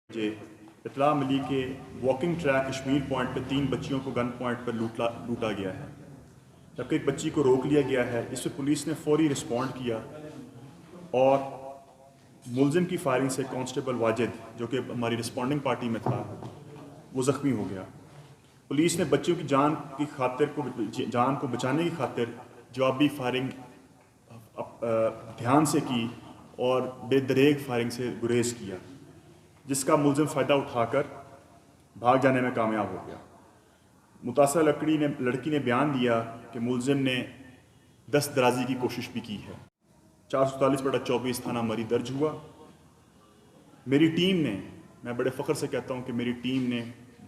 मुझे इतला मिली कि वॉकिंग ट्रैक कश्मीर पॉइंट पे 3 बच्चियों को गन पॉइंट पर लूटा गया है, जबकि एक बच्ची को रोक लिया गया है। इस पर पुलिस ने फौरी रिस्पॉन्ड किया और मुलजिम की फायरिंग से कांस्टेबल वाजिद, जो कि हमारी रिस्पॉन्डिंग पार्टी में था, वो ज़ख्मी हो गया। पुलिस ने बच्चियों की जान को बचाने की खातिर जवाबी फायरिंग ध्यान से की और बेदरेग फायरिंग से गुरेज किया, जिसका मुलजिम फ़ायदा उठाकर भाग जाने में कामयाब हो गया। मुतासर लड़की ने बयान दिया कि मुलजिम ने दस्त दराजी की कोशिश भी की है। 444/24 थाना मरी दर्ज हुआ। मेरी टीम ने, मैं बड़े फ़ख्र से कहता हूँ कि मेरी टीम ने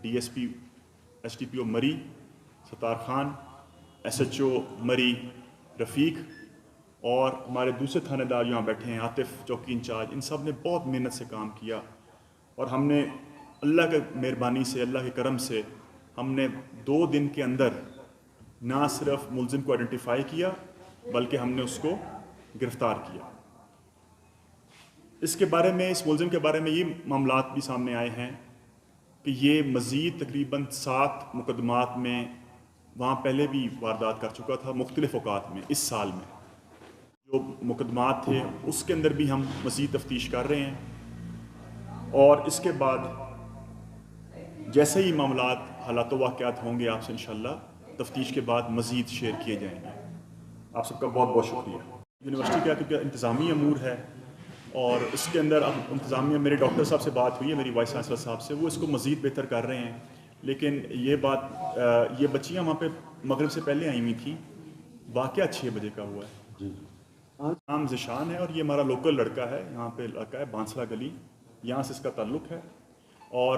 DSP STPO मरी सतार खान, SHO मरी रफ़ीक और हमारे दूसरे थानेदार यहाँ बैठे हैं आतिफ चौकी इंचार्ज, इन सब ने बहुत मेहनत से काम किया और हमने अल्लाह के मेहरबानी से, अल्लाह के करम से, हमने 2 दिन के अंदर ना सिर्फ मुलजिम को आइडेंटिफाई किया बल्कि हमने उसको गिरफ़्तार किया। इसके बारे में, इस मुलजिम के बारे में ये मामलात भी सामने आए हैं कि ये मज़ीद तकरीबन 7 मुकदमात में वहाँ पहले भी वारदात कर चुका था मुख्तलिफ़ औक़ात में। इस साल में जो मुकदमात थे उसके अंदर भी हम मज़ीद तफ्तीश कर रहे हैं और इसके बाद जैसे ही मामलात हालात वाक़यात होंगे आपसे इंशाअल्लाह तफ्तीश के बाद मज़ीद शेयर किए जाएंगे। आप सबका बहुत बहुत शुक्रिया। यूनिवर्सिटी का क्योंकि इंतज़ामी अमूर है और इसके अंदर अब इंतज़ामिया, मेरे डॉक्टर साहब से बात हुई है, मेरी वाइस चांसलर साहब से, वो इसको मज़ीद बेहतर कर रहे हैं। लेकिन ये बच्चियाँ वहाँ पे मगरिब से पहले आई हुई थी। वाक़या 6 बजे का हुआ है जी। नाम ज़िशान है और ये हमारा लोकल लड़का है, यहाँ पे लड़का है बांसला गली, यहाँ से इसका ताल्लुक़ है। और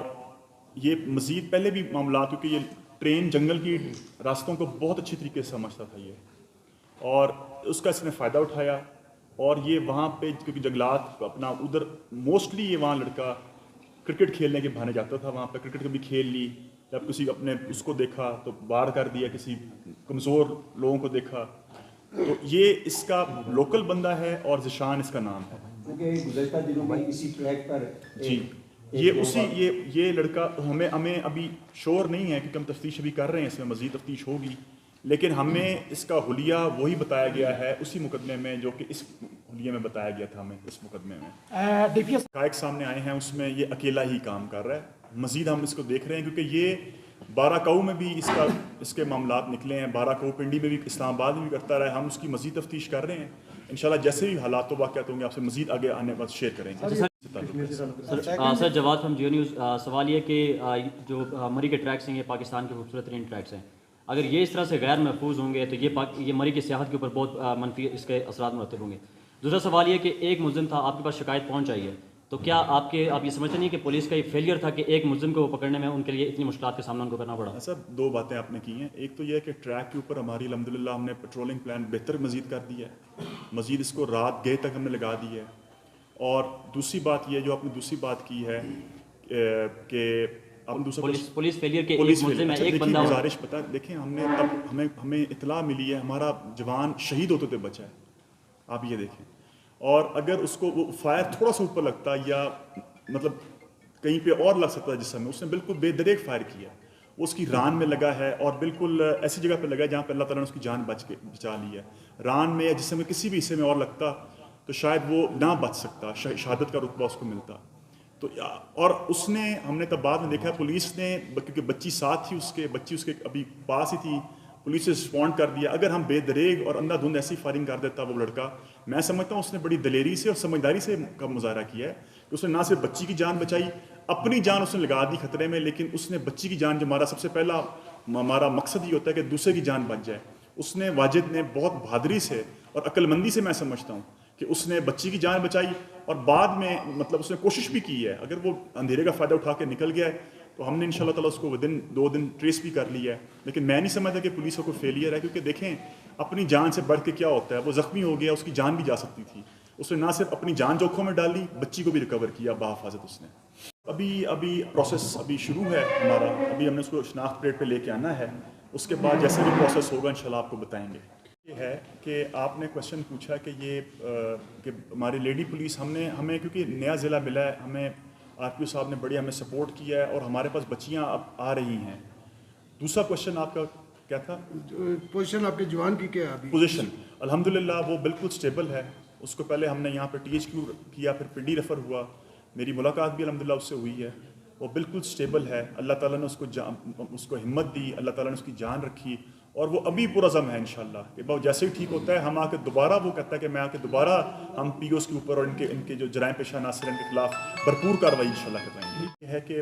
ये मज़ीद पहले भी मामला, क्योंकि ये ट्रेन जंगल की रास्तों को बहुत अच्छी तरीके से समझता था ये, और उसका इसने फ़ायदा उठाया और ये वहाँ पे, क्योंकि जंगलात अपना उधर मोस्टली ये वहाँ लड़का क्रिकेट खेलने के बहाने जाता था, वहाँ पे क्रिकेट कभी खेल ली, जब किसी अपने उसको देखा तो बाहर कर दिया, किसी कमज़ोर लोगों को देखा, तो ये इसका लोकल बंदा है और ज़िशान इसका नाम है। गुज़श्ता दिनों में इसी ट्रैक पर जी ये लड़का, हमें अभी शोर नहीं है क्योंकि हम तफ्तीश अभी कर रहे हैं, इसमें मज़ीद तफ्तीश होगी, लेकिन हमें इसका हुलिया वही बताया गया है उसी मुकदमे में जो कि इस हुलिया में बताया गया था हमें इस मुकदमे में। हक़ाइक़ सामने आए हैं, उसमें ये अकेला ही काम कर रहा है। मज़ीद हम इसको देख रहे हैं क्योंकि ये 12 काऊ में भी इसके मामलात निकले हैं, 12 काऊ पिंडी में भी, इस्लामाबाद में भी करता रहा है। हम उसकी मज़ीद तफ्तीश कर रहे हैं। इंशाल्लाह जैसे भी हालात तो वाक़यात होंगे आपसे मज़ीद आगे आने पर शेयर करेंगे। सर जवाद फ्रॉम जियो न्यूज़, सवाल ये कि जो मरी के ट्रैक्स हैं ये पाकिस्तान के खूबसूरत तरीन ट्रैक्स हैं, अगर ये इस तरह से गैर महफूज होंगे तो ये मरी की सियाहत के ऊपर बहुत मनफी इसके असरात मुरतब होंगे। दूसरा सवाल ये कि एक मुलजिम था, आपके पास शिकायत पहुँच आई है, तो क्या आप ये समझते नहीं कि पुलिस का ये फेलियर था कि एक मुलजिम को पकड़ने में उनके लिए इतनी मुश्किलात का सामना उनको करना पड़ा? सर 2 बातें आपने की हैं। एक तो यह है कि ट्रैक के ऊपर हमारी अल्हम्दुलिल्लाह हमने पेट्रोलिंग प्लान बेहतर मज़ीद कर दिया है, मज़ीद इसको रात गए तक हमने लगा दी है। और दूसरी बात यह जो आपने दूसरी बात की है कि पुलिस फेलियर के पुलिस एक बंदा गुजारिश, पता देखें, हमें इतला मिली है, हमारा जवान शहीद होते थे बचा है, आप ये देखें, और अगर उसको वो फायर थोड़ा सा ऊपर लगता या मतलब कहीं पे और लग सकता है जिसमें, उसने बिल्कुल बेदरेग फायर किया, वो उसकी रान में लगा है और बिल्कुल ऐसी जगह पे लगा है जहाँ पे अल्लाह ताला ने उसकी जान बचा ली है। रान में या जिसमें किसी भी हिस्से में और लगता तो शायद वो ना बच सकता, शहादत का रुतबा उसको मिलता। तो और उसने, हमने तब बाद में देखा पुलिस ने, क्योंकि बच्ची साथ थी बच्ची उसके अभी पास ही थी, पुलिस ने रिस्पॉन्ड कर दिया। अगर हम बेदरेग और अंधाधुंध ऐसी फायरिंग कर देता वो लड़का, मैं समझता हूँ उसने बड़ी दलेरी से और समझदारी से का मुजाहरा किया है कि उसने ना सिर्फ बच्ची की जान बचाई, अपनी जान उसने लगा दी खतरे में, लेकिन उसने बच्ची की जान, जो हमारा सबसे पहला हमारा मकसद ये होता है कि दूसरे की जान बच जाए, उसने वाजिद ने बहुत बहादुरी से और अक्लमंदी से, मैं समझता हूँ कि उसने बच्ची की जान बचाई और बाद में मतलब उसने कोशिश भी की है। अगर वो अंधेरे का फ़ायदा उठा के निकल गया है तो हमने इंशाल्लाह ताला उसको विदिन 2 दिन ट्रेस भी कर लिया है। लेकिन मैं नहीं समझता कि पुलिस को कोई फेलियर है, क्योंकि देखें अपनी जान से बढ़ के क्या होता है, वो ज़ख्मी हो गया, उसकी जान भी जा सकती थी, उसने ना सिर्फ अपनी जान जोखों में डाली, बच्ची को भी रिकवर किया बाहिफाजत उसने। अभी प्रोसेस अभी शुरू है हमारा, अभी हमने उसको शनाख्त परेड पे लेके आना है, उसके बाद जैसे भी प्रोसेस होगा इंशाल्लाह आपको बताएंगे। ये है कि आपने क्वेश्चन पूछा कि ये कि हमारी लेडी पुलिस, हमें क्योंकि नया ज़िला मिला है, हमें RPO صاحب نے بڑی ہمیں سپورٹ کیا ہے اور ہمارے پاس بچیاں اب آ رہی ہیں. دوسرا کوشچن آپ کا کیا تھا؟ پوزیشن آپ کے جوان کی کیا ہے ابھی؟ پوزیشن الحمدللہ وہ بالکل سٹیبل ہے. اس کو پہلے ہم نے یہاں پہ THQ کیا, پھر PD ریفر ہوا. میری ملاقات بھی الحمدللہ اس سے ہوئی ہے. وہ بالکل سٹیبل ہے. اللہ تعالیٰ نے اس کو ہمت دی, اللہ تعالیٰ نے اس کی جان رکھی, اور وہ ابھی پرعزم ہے انشاءاللہ کہ وہ جیسے ہی ٹھیک ہوتا ہے ہم آ کے دوبارہ, وہ کہتا ہے کہ میں آ کے دوبارہ ہم POs کے اوپر اور ان کے جو جرائم پیشہ عناصر ہیں ان کے خلاف بھرپور کارروائی انشاءاللہ کروائیں گے. یہ ہے کہ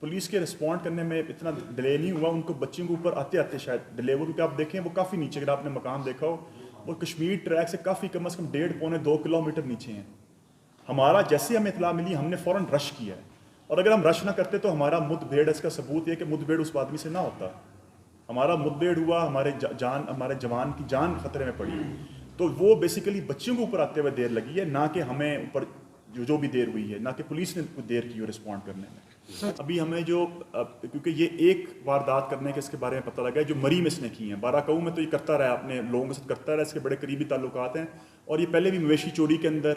پولیس کے رسپونڈ کرنے میں اتنا ڈیلے نہیں ہوا. ان کو بچیوں کے اوپر آتے آتے شاید ڈیلے ہوا, کیونکہ آپ دیکھیں وہ کافی نیچے, اگر آپ نے مقام دیکھا ہو وہ کشمیر ٹریک سے کافی کم از کم 1.5-2 کلومیٹر نیچے ہیں. ہمارا جیسے ہمیں اطلاع ملی ہم نے فوراً رش کیا ہے, اور اگر ہم رش نہ کرتے تو ہمارا مدبھیڑ, اس کا ثبوت یہ کہ مدبھیڑ اس آدمی سے نہ ہوتا. ہمارا مدبھیڑ ہوا, ہمارے جوان کی جان خطرے میں پڑی. تو وہ بیسیکلی بچیوں کے اوپر آتے ہوئے دیر لگی ہے, نہ کہ ہمیں اوپر جو بھی دیر ہوئی ہے, نہ کہ پولیس نے کوئی دیر کی ہو رسپونڈ کرنے میں. ابھی ہمیں جو, کیونکہ یہ ایک واردات کرنے کے اس کے بارے میں پتہ لگا ہے جو مری میں اس نے کی ہیں. باراکعو میں تو یہ کرتا رہا, اپنے لوگوں کے ساتھ کرتا رہا, اس کے بڑے قریبی تعلقات ہیں, اور یہ پہلے بھی مویشی چوری کے اندر,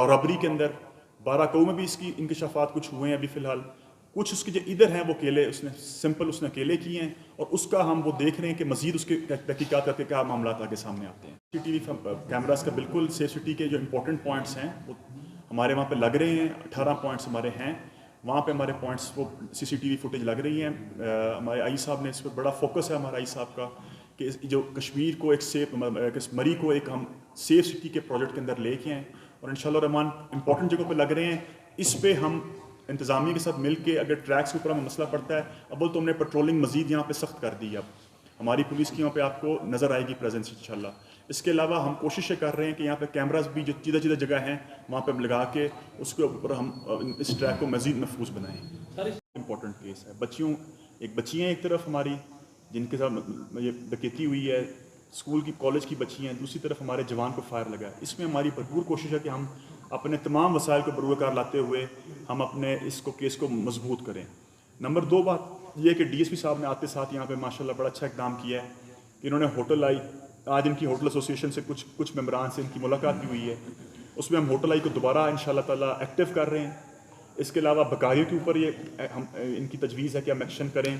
رابری کے اندر, باراکعو میں بھی اس کی انکشافات کچھ ہوئے ہیں ابھی فی الحال. کچھ اس کے جو ادھر ہیں وہ اکیلے اس نے اکیلے کیے ہیں, اور اس کا ہم وہ دیکھ رہے ہیں کہ مزید اس کے تحقیقات کر کے کیا معاملات آگے سامنے آتے ہیں. CCTV کیمراز کا بالکل سیف سٹی کے جو امپورٹنٹ پوائنٹس ہیں وہ ہمارے وہاں پہ لگ رہے ہیں. 18 پوائنٹس ہمارے ہیں وہاں پہ, ہمارے پوائنٹس وہ CCTV فوٹیج لگ رہی ہیں. ہمارے آئی صاحب نے اس پہ بڑا فوکس ہے, ہمارا آئی صاحب کا, کہ جو کشمیر کو ایک سیف, مری کو ایک ہم سیف سٹی کے پروجیکٹ کے اندر لے کے آئیں, اور انشاءاللہ الرحمن امپورٹنٹ جگہوں پہ لگ رہے ہیں. اس پہ ہم انتظامیہ کے ساتھ مل کے, اگر ٹریکس کے اوپر ہمیں مسئلہ پڑتا ہے, اول تو ہم نے پیٹرولنگ مزید یہاں پہ سخت کر دی ہے. اب ہماری پولیس کی یہاں پہ آپ کو نظر آئے گی پریزنس انشاءاللہ. اس کے علاوہ ہم کوششیں کر رہے ہیں کہ یہاں پہ کیمراز بھی جو جدہ جگہ ہیں وہاں پہ لگا کے اس کے اوپر ہم اس ٹریک کو مزید محفوظ بنائیں. امپورٹنٹ کیس ہے. بچیاں ایک طرف ہماری جن کے ساتھ یہ ڈکیتی ہوئی ہے, اسکول کی کالج کی بچیاں, دوسری طرف ہمارے جوان کو فائر لگا ہے. اس میں ہماری بھرپور کوشش ہے کہ ہم اپنے تمام وسائل کو بروکار لاتے ہوئے ہم اپنے کیس کو مضبوط کریں. نمبر 2 بات یہ کہ DSP صاحب نے آتے ساتھ یہاں پہ ماشاءاللہ بڑا اچھا اقدام کیا ہے کہ انہوں نے ہوٹل آئی, آج ان کی ہوٹل ایسوسیشن سے کچھ ممبران سے ان کی ملاقات بھی ہوئی ہے. اس میں ہم ہوٹل آئی کو دوبارہ انشاءاللہ تعالیٰ ایکٹیو کر رہے ہیں. اس کے علاوہ بکاریوں کے اوپر یہ ان کی تجویز ہے کہ ہم ایکشن کریں,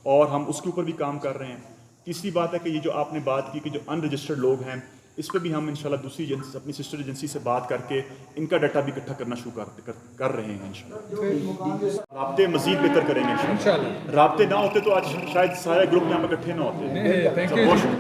اور ہم اس کے اوپر بھی کام کر رہے ہیں. تیسری بات ہے کہ یہ جو آپ نے بات کی کہ جو ان رجسٹرڈ لوگ ہیں, اس پہ بھی ہم انشاءاللہ دوسری اپنی سسٹر ایجنسی سے بات کر کے ان کا ڈیٹا بھی اکٹھا کرنا شروع کر رہے ہیں انشاءاللہ. رابطے مزید بہتر کریں گے انشاءاللہ. رابطے نہ ہوتے تو آج شاید سارے گروپ یہاں پہ اکٹھے نہ ہوتے.